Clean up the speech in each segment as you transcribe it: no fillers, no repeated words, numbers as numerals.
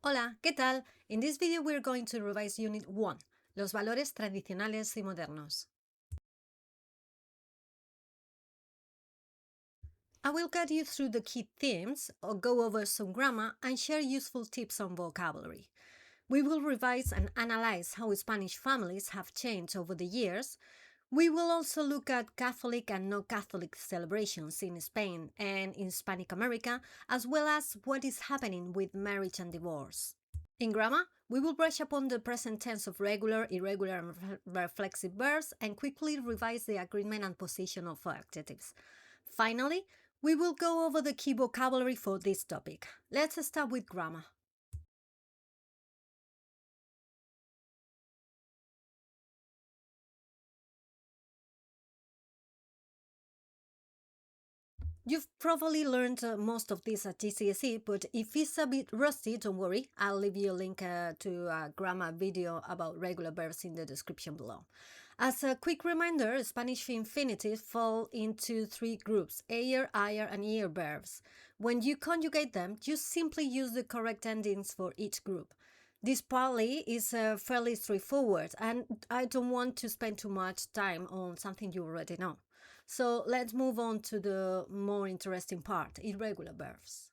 Hola, ¿qué tal? In this video we're going to revise Unit 1, Los Valores Tradicionales y Modernos. I will guide you through the key themes, or go over some grammar, and share useful tips on vocabulary. We will revise and analyze how Spanish families have changed over the years. We will also look at Catholic and non-Catholic celebrations in Spain and in Hispanic America, as well as what is happening with marriage and divorce. In grammar, we will brush upon the present tense of regular, irregular, and reflexive verbs and quickly revise the agreement and position of adjectives. Finally, we will go over the key vocabulary for this topic. Let's start with grammar. You've probably learned most of this at GCSE, but if it's a bit rusty, don't worry, I'll leave you a link to a grammar video about regular verbs in the description below. As a quick reminder, Spanish infinitives fall into three groups: ayer, ayer, and ear verbs. When you conjugate them, you simply use the correct endings for each group. This partly is fairly straightforward, and I don't want to spend too much time on something you already know. So let's move on to the more interesting part, irregular verbs.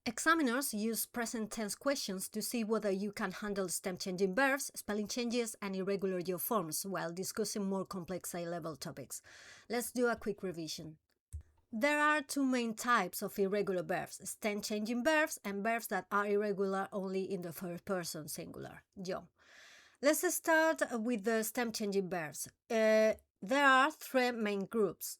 Examiners use present tense questions to see whether you can handle stem-changing verbs, spelling changes, and irregular yaw forms while discussing more complex A-level topics. Let's do a quick revision. There are two main types of irregular verbs: stem-changing verbs and verbs that are irregular only in the first person singular, yo. Let's start with the stem-changing verbs. There are three main groups,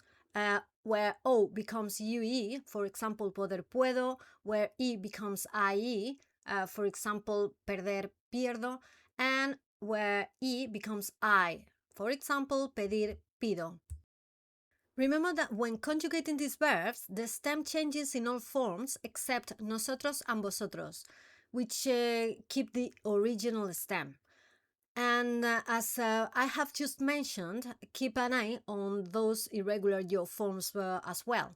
where O becomes UE, for example, poder, puedo, where E becomes IE, for example, perder, pierdo, and where E becomes I, for example, pedir, pido. Remember that when conjugating these verbs, the stem changes in all forms except nosotros and vosotros, which keep the original stem. And as I have just mentioned, keep an eye on those irregular yaw forms as well.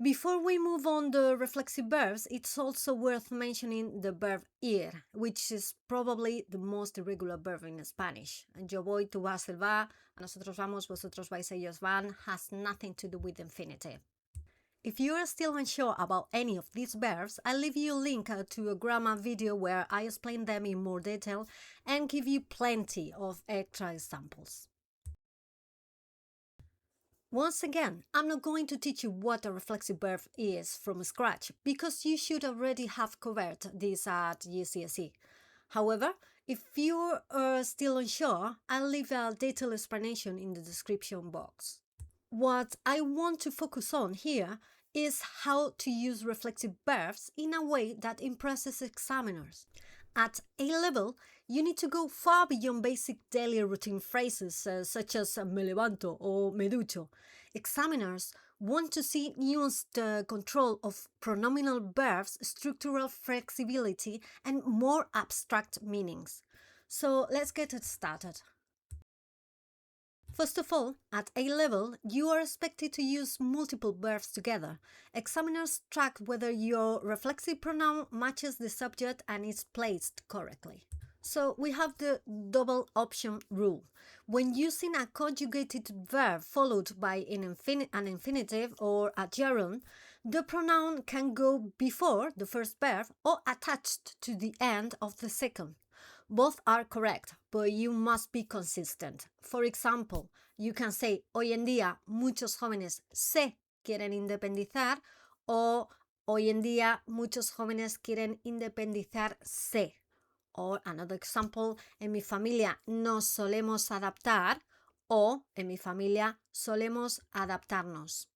Before we move on the reflexive verbs, it's also worth mentioning the verb ir, which is probably the most irregular verb in Spanish. Yo voy, tú vas, él va, nosotros vamos, vosotros vais, ellos van, has nothing to do with infinitive. If you are still unsure about any of these verbs, I'll leave you a link to a grammar video where I explain them in more detail and give you plenty of extra examples. Once again, I'm not going to teach you what a reflexive verb is from scratch, because you should already have covered this at GCSE. However, if you're still unsure, I'll leave a detailed explanation in the description box. What I want to focus on here is how to use reflexive verbs in a way that impresses examiners. At A-level, you need to go far beyond basic daily routine phrases such as me levanto or me ducho. Examiners want to see nuanced control of pronominal verbs, structural flexibility, and more abstract meanings. So let's get it started. First of all, at A-level, you are expected to use multiple verbs together. Examiners track whether your reflexive pronoun matches the subject and is placed correctly. So we have the double option rule. When using a conjugated verb followed by an infinitive or a gerund, the pronoun can go before the first verb or attached to the end of the second. Both are correct, but you must be consistent. For example, you can say, hoy en día muchos jóvenes se quieren independizar, o hoy en día muchos jóvenes quieren independizarse. Or another example, en mi familia nos solemos adaptar, o en mi familia solemos adaptarnos.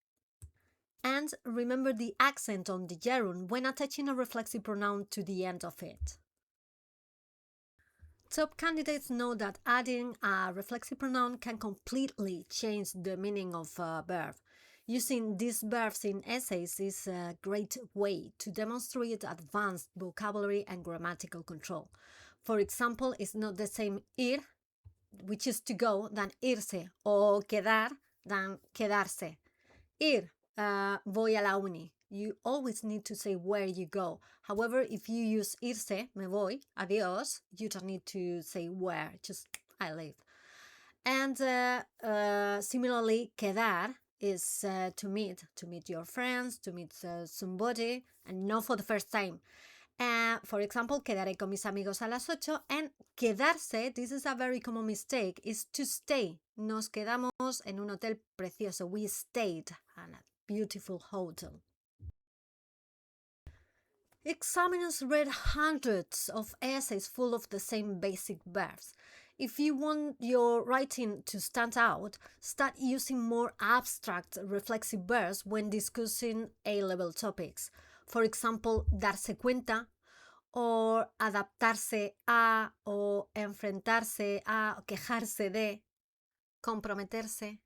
And remember the accent on the gerund when attaching a reflexive pronoun to the end of it. Top candidates know that adding a reflexive pronoun can completely change the meaning of a verb. Using these verbs in essays is a great way to demonstrate advanced vocabulary and grammatical control. For example, it's not the same ir, which is to go, than irse, or quedar than quedarse. Ir, voy a la uni. you always need to say where you go. However, if you use irse, me voy, adiós, you don't need to say where, just I leave. And similarly, quedar is to meet your friends, to meet somebody, and not for the first time. For example, quedaré con mis amigos a las 8, and quedarse, this is a very common mistake, is to stay. Nos quedamos en un hotel precioso. We stayed in a beautiful hotel. Examiners read hundreds of essays full of the same basic verbs. If you want your writing to stand out, start using more abstract reflexive verbs when discussing A-level topics. For example, darse cuenta, or adaptarse a, o enfrentarse a, o quejarse de, comprometerse.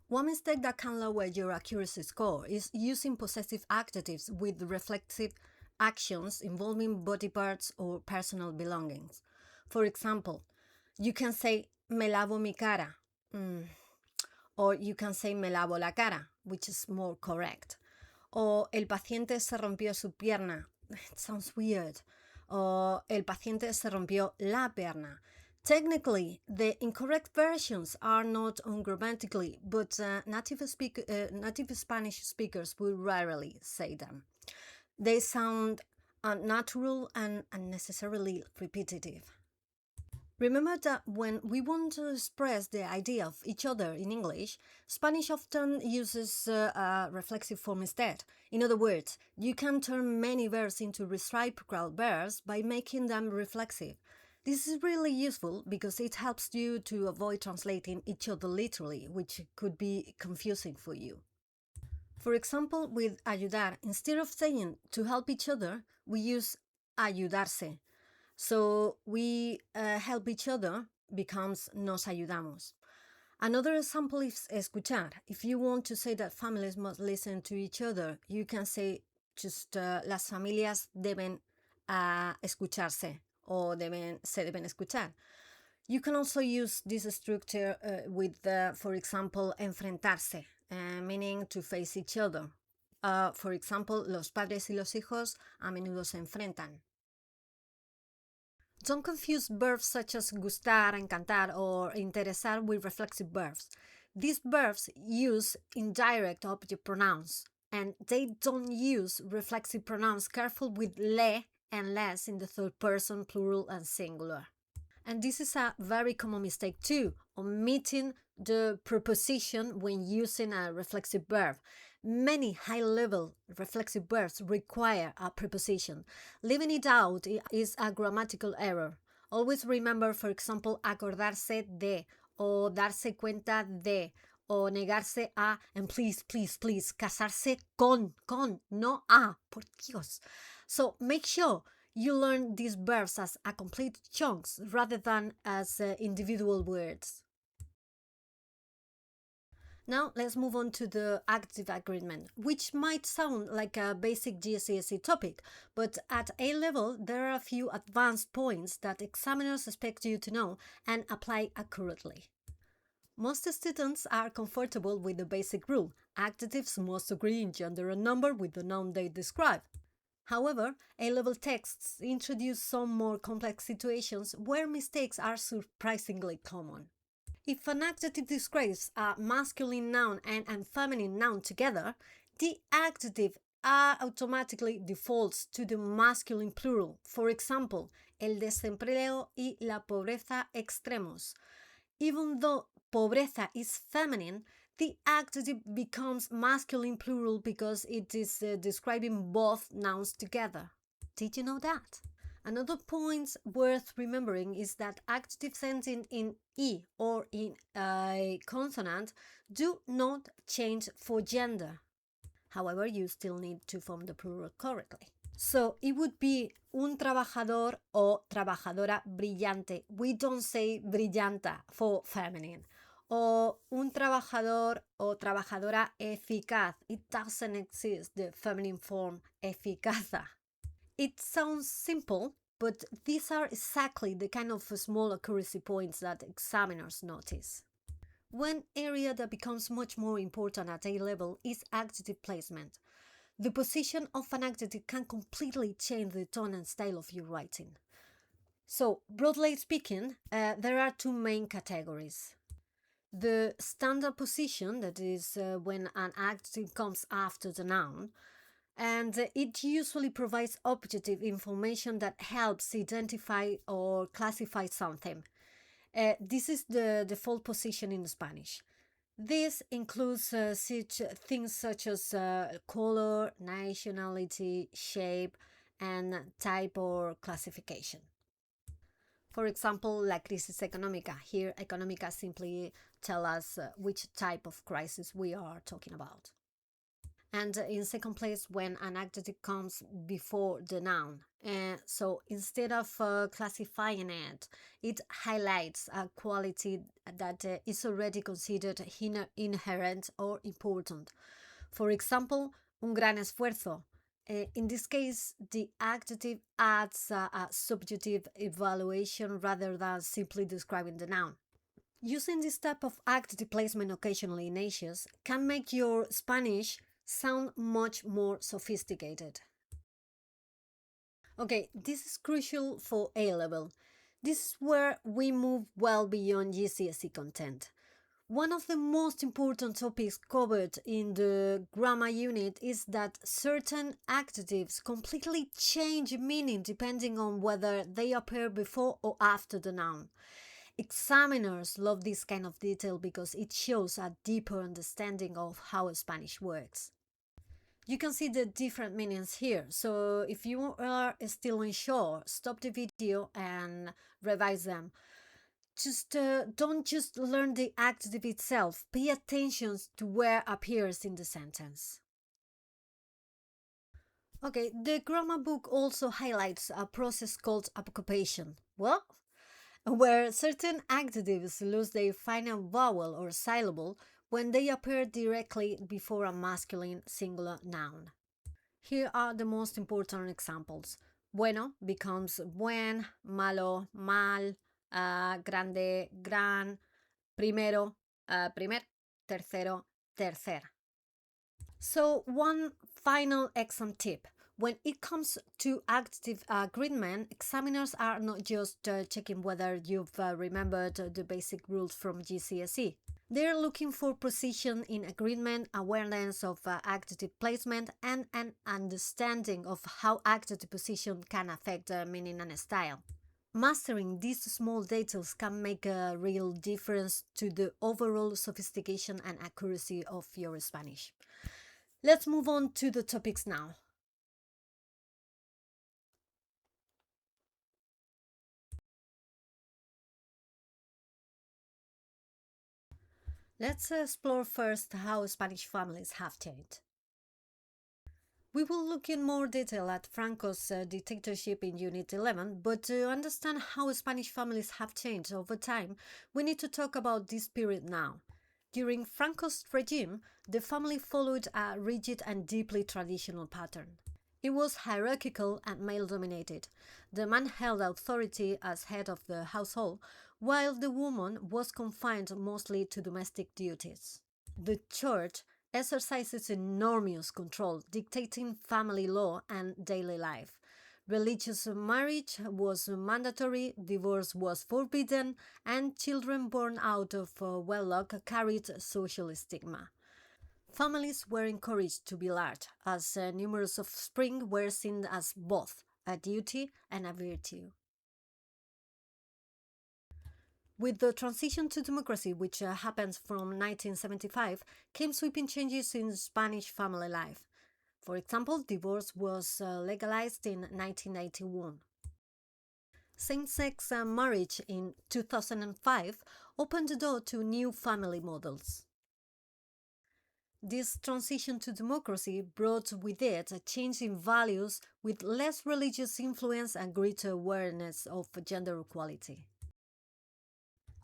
One mistake that can lower your accuracy score is using possessive adjectives with reflexive actions involving body parts or personal belongings. For example, you can say me lavo mi cara, or you can say me lavo la cara, which is more correct. O el paciente se rompió su pierna. It sounds weird. O el paciente se rompió la pierna. Technically, the incorrect versions are not ungrammatically, but native Spanish speakers will rarely say them. They sound unnatural and unnecessarily repetitive. Remember that when we want to express the idea of each other in English, Spanish often uses a reflexive form instead. In other words, you can turn many verbs into reciprocal verbs by making them reflexive. This is really useful because it helps you to avoid translating each other literally, which could be confusing for you. For example, with ayudar, instead of saying to help each other, we use ayudarse. So we help each other becomes nos ayudamos. Another example is escuchar. If you want to say that families must listen to each other, you can say just las familias deben escucharse o se deben escuchar. You can also use this structure with, for example, enfrentarse, meaning to face each other. For example, los padres y los hijos a menudo se enfrentan. Don't confuse verbs such as gustar, encantar, or interesar with reflexive verbs. These verbs use indirect object pronouns, and they don't use reflexive pronouns. Careful with le and les in the third person, plural and singular. And this is a very common mistake too, omitting the preposition when using a reflexive verb. Many high-level reflexive verbs require a preposition. Leaving it out is a grammatical error. Always remember, for example, acordarse de, o darse cuenta de, o negarse a, and please, casarse con, no a, por Dios. So make sure you learn these verbs as a complete chunks rather than as individual words. Now let's move on to the active agreement, which might sound like a basic GCSE topic, but at A-level there are a few advanced points that examiners expect you to know and apply accurately. Most students are comfortable with the basic rule: adjectives must agree in gender and number with the noun they describe. However, A-level texts introduce some more complex situations where mistakes are surprisingly common. If an adjective describes a masculine noun and a feminine noun together, the adjective automatically defaults to the masculine plural. For example, el desempleo y la pobreza extremos. Even though pobreza is feminine, the adjective becomes masculine plural because it is describing both nouns together. Did you know that? Another point worth remembering is that adjectives ending in "e" or in a consonant do not change for gender. However, you still need to form the plural correctly. So it would be un trabajador o trabajadora brillante. We don't say brillanta for feminine. Or un trabajador o trabajadora eficaz. It doesn't exist, the feminine form eficaza. It sounds simple, but these are exactly the kind of small accuracy points that examiners notice. One area that becomes much more important at A level is adjective placement. The position of an adjective can completely change the tone and style of your writing. So, broadly speaking, there are two main categories. The standard position, that is when an adjective comes after the noun, and it usually provides objective information that helps identify or classify something. This is the default position in Spanish. This includes such things such as color, nationality, shape, and type or classification. For example, la crisis económica. Here, económica simply tell us which type of crisis we are talking about. And in second place, when an adjective comes before the noun. So instead of classifying it, it highlights a quality that is already considered inherent or important. For example, un gran esfuerzo. In this case, the adjective adds a subjective evaluation rather than simply describing the noun. Using this type of adjective placement occasionally in essays can make your Spanish sound much more sophisticated. Okay, this is crucial for A level. This is where we move well beyond GCSE content. One of the most important topics covered in the grammar unit is that certain adjectives completely change meaning depending on whether they appear before or after the noun. Examiners love this kind of detail because it shows a deeper understanding of how Spanish works. You can see the different meanings here, so if you are still unsure, stop the video and revise them. Just don't just learn the adjective itself, pay attention to where appears in the sentence. Okay, the grammar book also highlights a process called apocopation. Well, where certain adjectives lose their final vowel or syllable when they appear directly before a masculine singular noun. Here are the most important examples. Bueno becomes buen, malo, mal, grande, gran, primero, primer, tercero, tercer. So, one final exam tip. When it comes to adjective agreement, examiners are not just checking whether you've remembered the basic rules from GCSE. They're looking for precision in agreement, awareness of adjective placement, and an understanding of how adjective position can affect meaning and style. Mastering these small details can make a real difference to the overall sophistication and accuracy of your Spanish. Let's move on to the topics now. Let's explore first how Spanish families have changed. We will look in more detail at Franco's dictatorship in Unit 11, but to understand how Spanish families have changed over time, we need to talk about this period now. During Franco's regime, the family followed a rigid and deeply traditional pattern. It was hierarchical and male dominated. The man held authority as head of the household, while the woman was confined mostly to domestic duties. The church exercises enormous control, dictating family law and daily life. Religious marriage was mandatory, divorce was forbidden, and children born out of wedlock carried social stigma. Families were encouraged to be large, as numerous offspring were seen as both a duty and a virtue. With the transition to democracy, which happens from 1975, came sweeping changes in Spanish family life. For example, divorce was legalized in 1991. Same-sex marriage in 2005 opened the door to new family models. This transition to democracy brought with it a change in values with less religious influence and greater awareness of gender equality.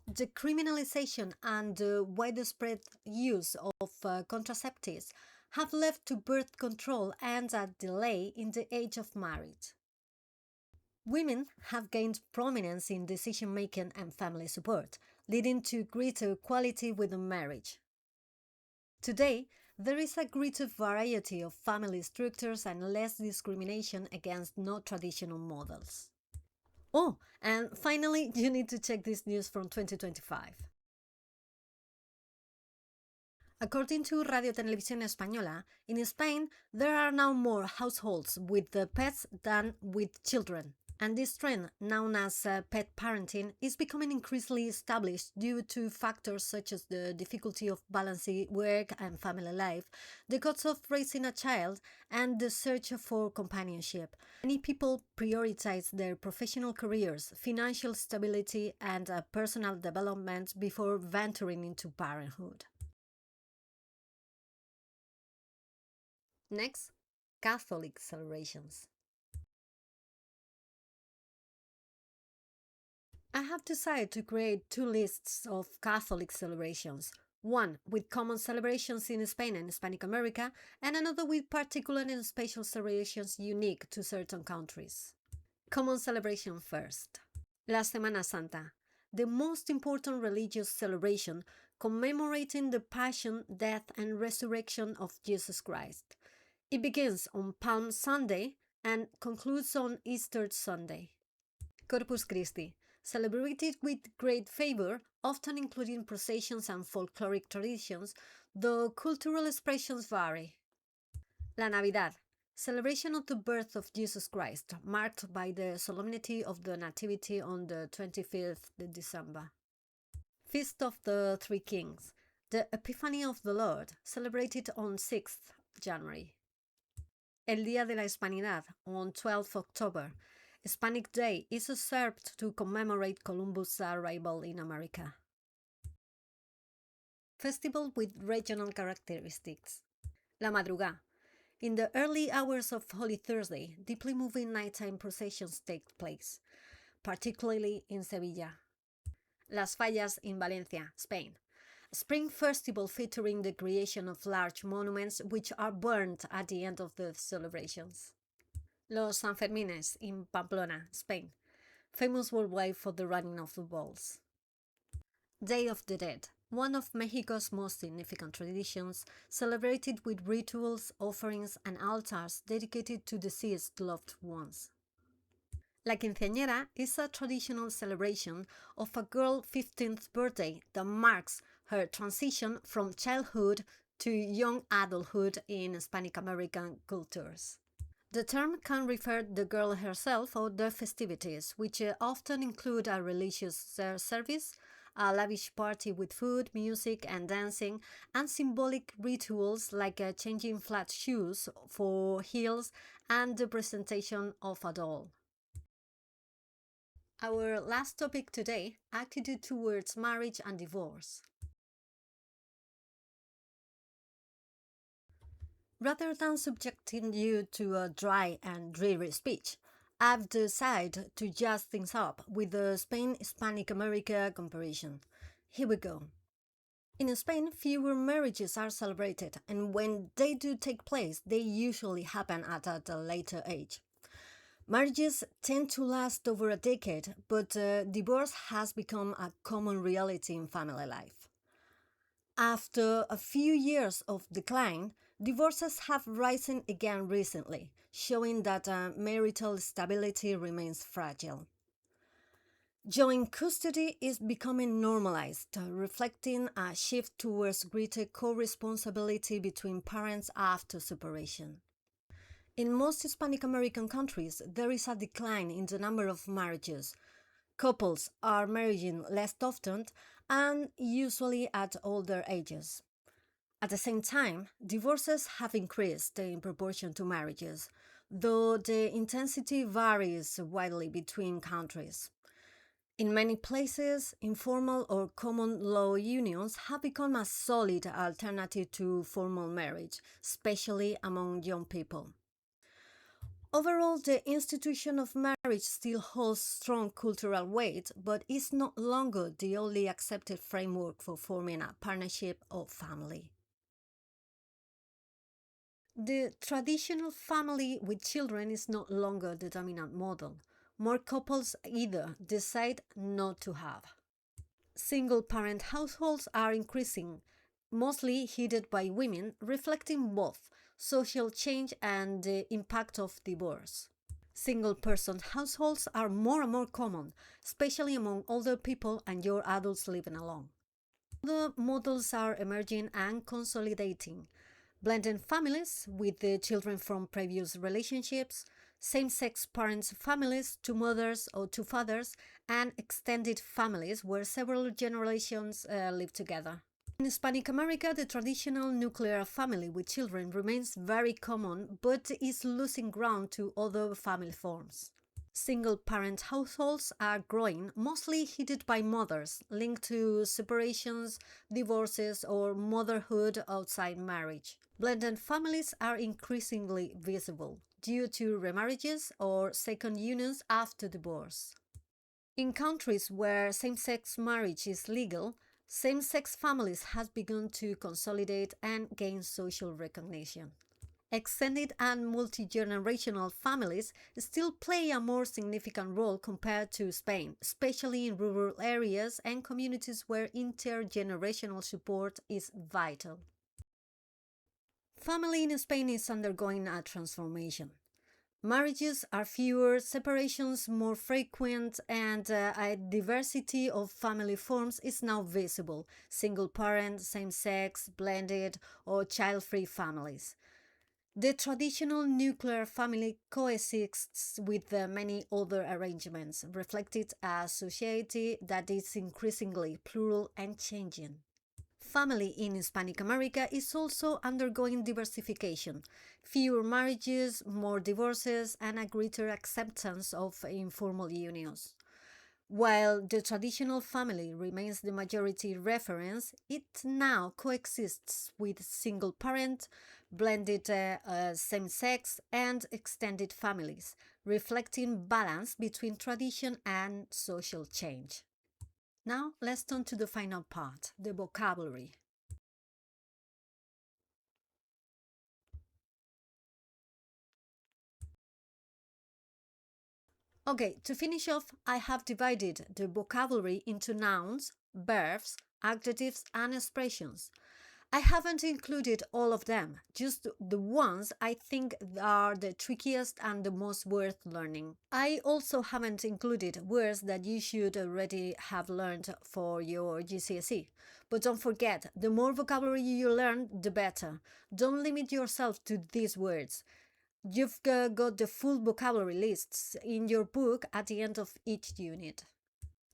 The criminalization and the widespread use of contraceptives have led to birth control and a delay in the age of marriage. Women have gained prominence in decision making and family support. leading to greater equality within marriage. Today, there is a greater variety of family structures and less discrimination against non-traditional models. Oh, and finally, you need to check this news from 2025. According to Radio Televisión Española, in Spain there are now more households with pets than with children. And this trend, known as pet parenting, is becoming increasingly established due to factors such as the difficulty of balancing work and family life, the cost of raising a child, and the search for companionship. Many people prioritize their professional careers, financial stability, and personal development before venturing into parenthood. Next, Catholic celebrations. I have decided to create two lists of Catholic celebrations. One with common celebrations in Spain and Hispanic America, and another with particular and special celebrations unique to certain countries. Common celebration first. La Semana Santa, the most important religious celebration commemorating the Passion, Death, and Resurrection of Jesus Christ. It begins on Palm Sunday and concludes on Easter Sunday. Corpus Christi, celebrated with great favor, often including processions and folkloric traditions, though cultural expressions vary. La Navidad, celebration of the birth of Jesus Christ, marked by the solemnity of the Nativity on the 25th of December. Feast of the Three Kings, the Epiphany of the Lord, celebrated on 6th January. El Día de la Hispanidad, on 12th October. Hispanic Day is observed to commemorate Columbus' arrival in America. Festival with regional characteristics. La Madrugada. In the early hours of Holy Thursday, deeply moving nighttime processions take place, particularly in Sevilla. Las Fallas in Valencia, Spain. A spring festival featuring the creation of large monuments which are burned at the end of the celebrations. Los Sanfermines in Pamplona, Spain, famous worldwide for the running of the bulls. Day of the Dead, one of Mexico's most significant traditions, celebrated with rituals, offerings, and altars dedicated to deceased loved ones. La Quinceañera is a traditional celebration of a girl's 15th birthday that marks her transition from childhood to young adulthood in Hispanic American cultures. The term can refer to the girl herself or the festivities, which often include a religious service, a lavish party with food, music, and dancing, and symbolic rituals like changing flat shoes for heels and the presentation of a doll. Our last topic today, attitude towards marriage and divorce. Rather than subjecting you to a dry and dreary speech, I've decided to jazz things up with the Spain-Hispanic America comparison. Here we go. In Spain, fewer marriages are celebrated, and when they do take place, they usually happen at a later age. Marriages tend to last over a decade, but divorce has become a common reality in family life. After a few years of decline, divorces have risen again recently, showing that marital stability remains fragile. Joint custody is becoming normalized, reflecting a shift towards greater co-responsibility between parents after separation. In most Hispanic American countries, there is a decline in the number of marriages. Couples are marrying less often and usually at older ages. At the same time, divorces have increased in proportion to marriages, though the intensity varies widely between countries. In many places, informal or common law unions have become a solid alternative to formal marriage, especially among young people. Overall, the institution of marriage still holds strong cultural weight, but is no longer the only accepted framework for forming a partnership or family. The traditional family with children is no longer the dominant model. More couples either decide not to have. Single-parent households are increasing, mostly headed by women, reflecting both social change and the impact of divorce. Single-person households are more and more common, especially among older people and young adults living alone. The models are emerging and consolidating. Blended families with the children from previous relationships, same-sex parents' families, two mothers or two fathers, and extended families where several generations live together. In Hispanic America, the traditional nuclear family with children remains very common but is losing ground to other family forms. Single-parent households are growing, mostly headed by mothers, linked to separations, divorces, or motherhood outside marriage. Blended families are increasingly visible due to remarriages or second unions after divorce. In countries where same-sex marriage is legal, same-sex families have begun to consolidate and gain social recognition. Extended and multi-generational families still play a more significant role compared to Spain, especially in rural areas and communities where intergenerational support is vital. Family in Spain is undergoing a transformation. Marriages are fewer, separations more frequent, and a diversity of family forms is now visible: single parent, same-sex, blended, or child-free families. The traditional nuclear family coexists with many other arrangements, reflecting a society that is increasingly plural and changing. Family in Hispanic America is also undergoing diversification: fewer marriages, more divorces, and a greater acceptance of informal unions. While the traditional family remains the majority reference, it now coexists with single parent, blended same-sex, and extended families, reflecting balance between tradition and social change. Now let's turn to the final part, the vocabulary. Okay, to finish off, I have divided the vocabulary into nouns, verbs, adjectives, and expressions. I haven't included all of them, just the ones I think are the trickiest and the most worth learning. I also haven't included words that you should already have learned for your GCSE. But don't forget, the more vocabulary you learn, the better. Don't limit yourself to these words. You've got the full vocabulary lists in your book at the end of each unit.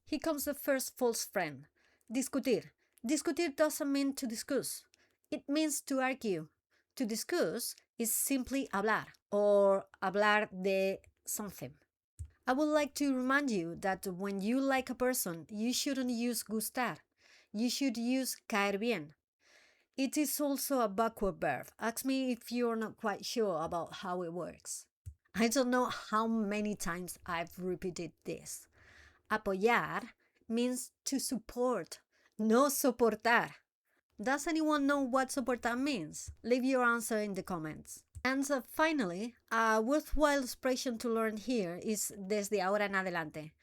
Here comes the first false friend. Discutir. Discutir doesn't mean to discuss. It means to argue. To discuss is simply hablar or hablar de something. I would like to remind you that when you like a person, you shouldn't use gustar. You should use caer bien. It is also a backward verb. Ask me if you're not quite sure about how it works. I don't know how many times I've repeated this. Apoyar means to support, no soportar. Does anyone know what soportar means? Leave your answer in the comments. And finally, a worthwhile expression to learn here is desde ahora en adelante.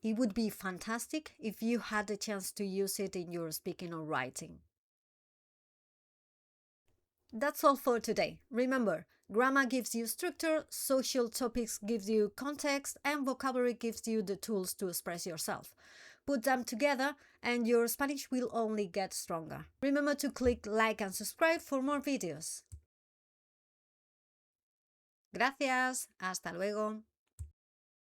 It would be fantastic if you had the chance to use it in your speaking or writing. That's all for today. Remember, grammar gives you structure, social topics gives you context, and vocabulary gives you the tools to express yourself. Put them together and your Spanish will only get stronger. Remember to click like and subscribe for more videos. Gracias. Hasta luego.